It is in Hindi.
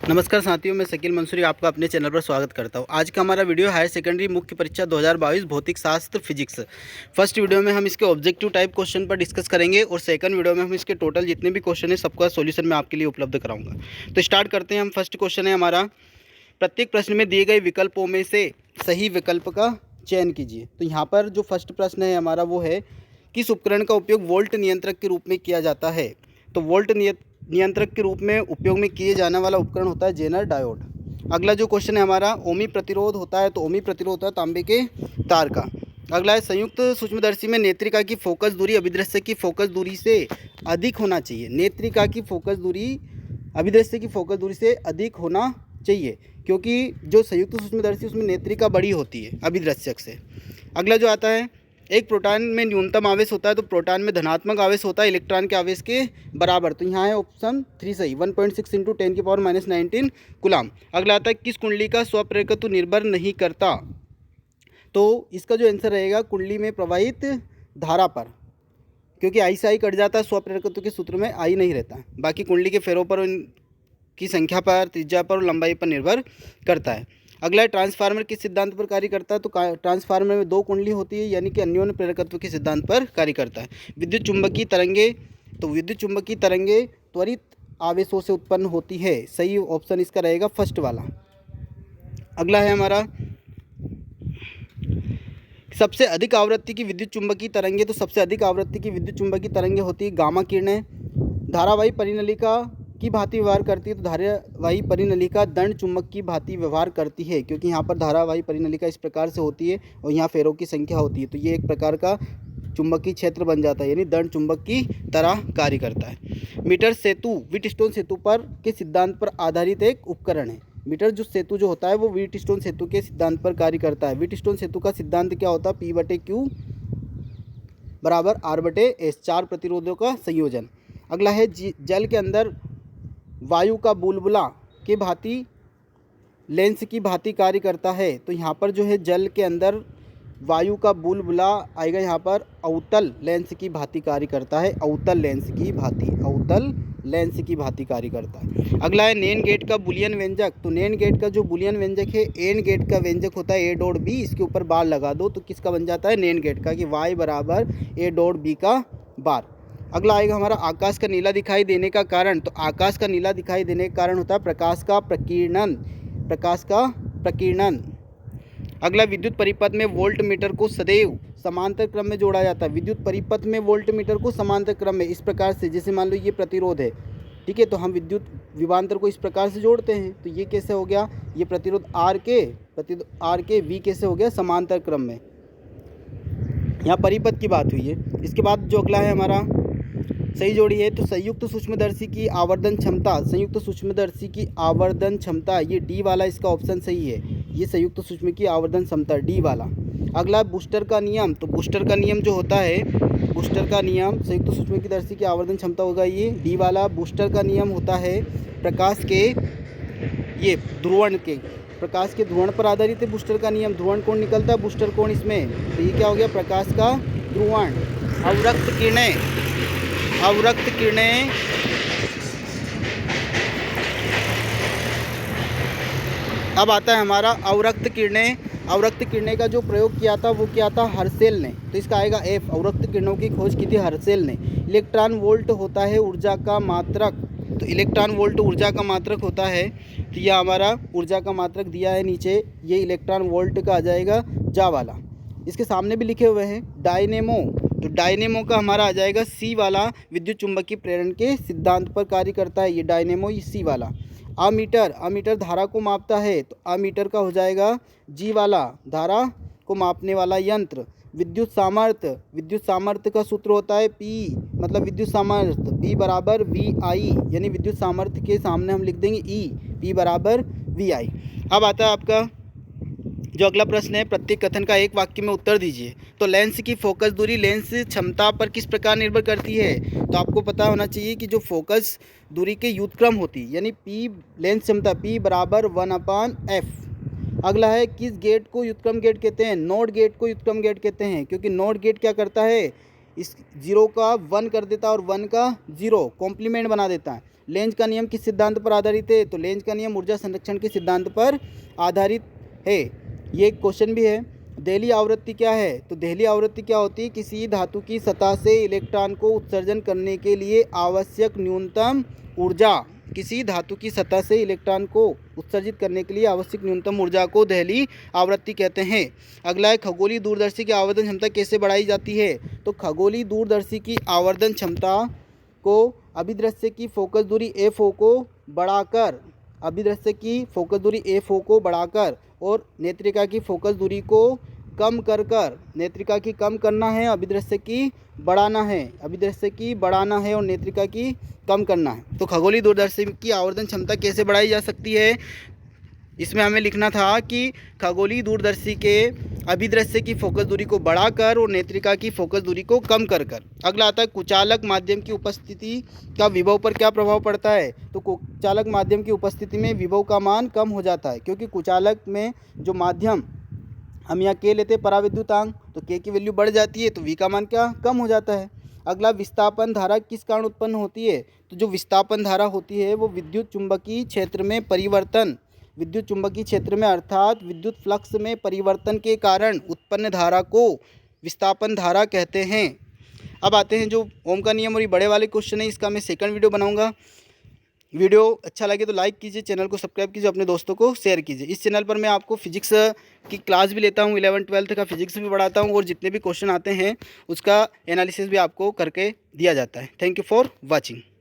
नमस्कार साथियों, मैं शकील मंसूरी आपका अपने चैनल पर स्वागत करता हूं। आज का हमारा वीडियो हायर सेकेंडरी मुख्य परीक्षा 2022 भौतिक शास्त्र फिजिक्स। फर्स्ट वीडियो में हम इसके ऑब्जेक्टिव टाइप क्वेश्चन पर डिस्कस करेंगे और सेकंड वीडियो में हम इसके टोटल जितने भी क्वेश्चन है सबका सॉल्यूशन मैं आपके लिए उपलब्ध कराऊंगा। तो स्टार्ट करते हैं। हम फर्स्ट क्वेश्चन है हमारा, प्रत्येक प्रश्न में दिए गए विकल्पों में से सही विकल्प का चयन कीजिए। तो यहाँ पर जो फर्स्ट प्रश्न है हमारा वो है, किस उपकरण का उपयोग वोल्ट नियंत्रक के रूप में किया जाता है। तो वोल्ट नियंत्रक के रूप में उपयोग में किए जाने वाला उपकरण होता है जेनर डायोड। अगला जो क्वेश्चन है हमारा, ओमी प्रतिरोध होता है। तो ओमी प्रतिरोध होता है तांबे के तार का। अगला है, संयुक्त सूक्ष्मदर्शी में नेत्रिका की फोकस दूरी अभिदृश्य की फोकस दूरी से अधिक होना चाहिए। नेत्रिका की फोकस दूरी अभिदृश्य की फोकस दूरी से अधिक होना चाहिए, क्योंकि जो संयुक्त सूक्ष्मदर्शी उसमें नेत्रिका बड़ी होती है अभिदृश्यक से। अगला जो आता है, एक प्रोटॉन में न्यूनतम आवेश होता है। तो प्रोटॉन में धनात्मक आवेश होता है इलेक्ट्रॉन के आवेश के बराबर। तो यहाँ है ऑप्शन 3 सही, 1.6 × 10⁻⁻19 कूलाम। अगला आता है, किस कुंडली का स्वप्रेरकत्व निर्भर नहीं करता। तो इसका जो आंसर रहेगा कुंडली में प्रवाहित धारा पर, क्योंकि आई से आई कट जाता है, स्वप्रेरकत्व के सूत्र में आई नहीं रहता। बाकी कुंडली के फेरों पर की संख्या पर, त्रिज्या पर और लंबाई पर निर्भर करता है। अगला है, ट्रांसफार्मर किस सिद्धांत पर कार्य करता है। तो ट्रांसफार्मर में 2 कुंडली होती है, यानी कि अन्योन्य प्रेरकत्व के सिद्धांत पर कार्य करता है। विद्युत चुंबकीय तरंगे, तो विद्युत चुंबकीय तरंगे त्वरित आवेशों से उत्पन्न होती है। सही ऑप्शन इसका रहेगा फर्स्ट वाला। अगला है हमारा, सबसे अधिक आवृत्ति की विद्युत चुंबकीय तरंगे। तो सबसे अधिक आवृत्ति की विद्युत चुंबकीय तरंगे होती है गामा किरणें। धारावाही परिनलिका की भांति व्यवहार करती है। तो धारावाही परिनलिका दंड चुंबक की भांति व्यवहार करती है, क्योंकि यहाँ पर धारावाही परिनलिका इस प्रकार से होती है और यहाँ फेरों की संख्या होती है। तो ये एक प्रकार का चुंबकीय क्षेत्र बन जाता है, यानी दंड चुंबक की तरह कार्य करता है। मीटर सेतु व्हीटस्टोन सेतु पर के सिद्धांत पर आधारित एक उपकरण है। मीटर जो सेतु जो होता है वो व्हीटस्टोन सेतु के सिद्धांत पर कार्य करता है। व्हीटस्टोन सेतु का सिद्धांत क्या होता है, P/Q बराबर R/S, 4 प्रतिरोधों का संयोजन। अगला है, जल के अंदर वायु का बुलबुला के भांति लेंस की भांति कार्य करता है। तो यहाँ पर जो है जल के अंदर वायु का बुलबुला आएगा, यहाँ पर अवतल लेंस की भांति कार्य करता है। अवतल लेंस की भांति, अवतल लेंस की भांति कार्य करता है। अगला है, नेन गेट का बुलियन व्यंजक। तो नेन गेट का जो बुलियन व्यंजक है, एन गेट का व्यंजक होता है A.B। इसके ऊपर बार लगा दो तो किसका बन जाता है, नेन गेट का, कि Y बराबर A.B का बार। अगला आएगा हमारा, आकाश का नीला दिखाई देने का कारण। तो आकाश का नीला दिखाई देने का कारण होता है प्रकाश का प्रकीर्णन, प्रकाश का प्रकीर्णन। अगला, विद्युत परिपथ में वोल्ट मीटर को सदैव समांतर क्रम में जोड़ा जाता है। विद्युत परिपथ में वोल्ट मीटर को समांतर क्रम में इस प्रकार से, जैसे मान लो ये प्रतिरोध है, ठीक है, तो हम विद्युत विभवांतर को इस प्रकार से जोड़ते हैं। तो ये कैसे हो गया, ये प्रतिरोध R के V कैसे हो गया, समांतर क्रम में। यहाँ परिपथ की बात हुई है। इसके बाद जो अगला है हमारा, सही जोड़ी है। तो संयुक्त सूक्ष्मदर्शी की आवर्धन क्षमता, संयुक्त सूक्ष्मदर्शी की आवर्धन क्षमता, ये डी वाला इसका ऑप्शन सही है। ये संयुक्त सूक्ष्म की आवर्धन क्षमता डी वाला। अगला, बूस्टर का नियम। तो बूस्टर का नियम जो होता है, बूस्टर का नियम संयुक्त सूक्ष्म की दर्शी की आवर्धन क्षमता होगा ये डी वाला। बूस्टर का नियम होता है प्रकाश के, ये ध्रुवण के, प्रकाश के ध्रुवण पर आधारित है बूस्टर का नियम। ध्रुवण कोण निकलता है बूस्टर कोण इसमें। तो ये क्या हो गया, प्रकाश का ध्रुवण। अवरक्त किरणें, अवरक्त किरणें, अब आता है हमारा अवरक्त किरणें। अवरक्त किरणें का जो प्रयोग किया था वो किया था हर्शेल ने। तो इसका आएगा F, अवरक्त किरणों की खोज की थी हर्शेल ने। इलेक्ट्रॉन वोल्ट होता है ऊर्जा का मात्रक। तो इलेक्ट्रॉन वोल्ट ऊर्जा का मात्रक होता है। तो यह हमारा ऊर्जा का मात्रक दिया है नीचे, ये इलेक्ट्रॉन वोल्ट का आ जाएगा जा वाला। इसके सामने भी लिखे हुए हैं डायनेमो। तो डायनेमो का हमारा आ जाएगा C वाला, विद्युत चुंबकीय प्रेरण के सिद्धांत पर कार्य करता है ये डायनेमो, ये C वाला। अमीटर, अमीटर धारा को मापता है। तो अमीटर का हो जाएगा G वाला, धारा को मापने वाला यंत्र। विद्युत सामर्थ्य, विद्युत सामर्थ्य का सूत्र होता है P, मतलब विद्युत सामर्थ्य P बराबर VI, यानी विद्युत सामर्थ्य के सामने हम लिख देंगे E, P बराबर VI। अब आता है आपका जो अगला प्रश्न है, प्रत्येक कथन का एक वाक्य में उत्तर दीजिए। तो लेंस की फोकस दूरी लेंस क्षमता पर किस प्रकार निर्भर करती है। तो आपको पता होना चाहिए कि जो फोकस दूरी के व्युत्क्रम होती है, यानी P लेंस क्षमता P बराबर 1/f। अगला है, किस गेट को व्युत्क्रम गेट कहते हैं। नोड गेट को व्युत्क्रम गेट कहते हैं, क्योंकि नोड गेट क्या करता है, इस 0 का 1 कर देता है और 1 का 0 कॉम्प्लीमेंट बना देता है। लेंज का नियम किस सिद्धांत पर आधारित है? तो लेंज का नियम ऊर्जा संरक्षण के सिद्धांत पर आधारित है। ये एक क्वेश्चन भी है। देहली आवृत्ति क्या है? तो देहली आवृत्ति क्या होती है? किसी धातु की सतह से इलेक्ट्रॉन को उत्सर्जन करने के लिए आवश्यक न्यूनतम ऊर्जा, किसी धातु की सतह से इलेक्ट्रॉन को उत्सर्जित करने के लिए आवश्यक न्यूनतम ऊर्जा को देहली आवृत्ति कहते हैं। अगला है, खगोलीय दूरदर्शी की आवर्धन क्षमता कैसे बढ़ाई जाती है? तो खगोलीय दूरदर्शी की आवर्धन क्षमता को अभिदृश्य की फोकस दूरी FO को बढ़ाकर, अभिदृश्य की फोकस दूरी FO को बढ़ाकर और नेत्रिका की फोकस दूरी को कम कर कर, नेत्रिका की कम करना है, अभिदृश्य की बढ़ाना है, अभिदृश्य की बढ़ाना है और नेत्रिका की कम करना है। तो खगोलीय दूरदर्शी की आवर्धन क्षमता कैसे बढ़ाई जा सकती है? इसमें हमें लिखना था कि खगोलीय दूरदर्शी के अभिदृश्य की फोकस दूरी को बढ़ाकर और नेत्रिका की फोकस दूरी को कम कर कर। अगला आता है, कुचालक माध्यम की उपस्थिति का विभव पर क्या प्रभाव पड़ता है? तो कुचालक माध्यम की उपस्थिति में विभव का मान कम हो जाता है, क्योंकि कुचालक में जो माध्यम हम यहाँ के लेते हैं पराविद्युतांक, तो के की वैल्यू बढ़ जाती है तो वी का मान क्या कम हो जाता है। अगला, विस्थापन धारा किस कारण उत्पन्न होती है? तो जो विस्थापन धारा होती है वो विद्युत चुंबकीय क्षेत्र में परिवर्तन, विद्युत चुंबकीय क्षेत्र में अर्थात विद्युत फ्लक्स में परिवर्तन के कारण उत्पन्न धारा को विस्थापन धारा कहते हैं। अब आते हैं जो ओम का नियम और ये बड़े वाले क्वेश्चन है, इसका मैं सेकंड वीडियो बनाऊंगा। वीडियो अच्छा लगे तो लाइक कीजिए, चैनल को सब्सक्राइब कीजिए, अपने दोस्तों को शेयर कीजिए। इस चैनल पर मैं आपको फिजिक्स की क्लास भी लेता हूँ, 11-12 का फिजिक्स भी पढ़ाता हूँ और जितने भी क्वेश्चन आते हैं उसका एनालिसिस भी आपको करके दिया जाता है। Thank you for watching.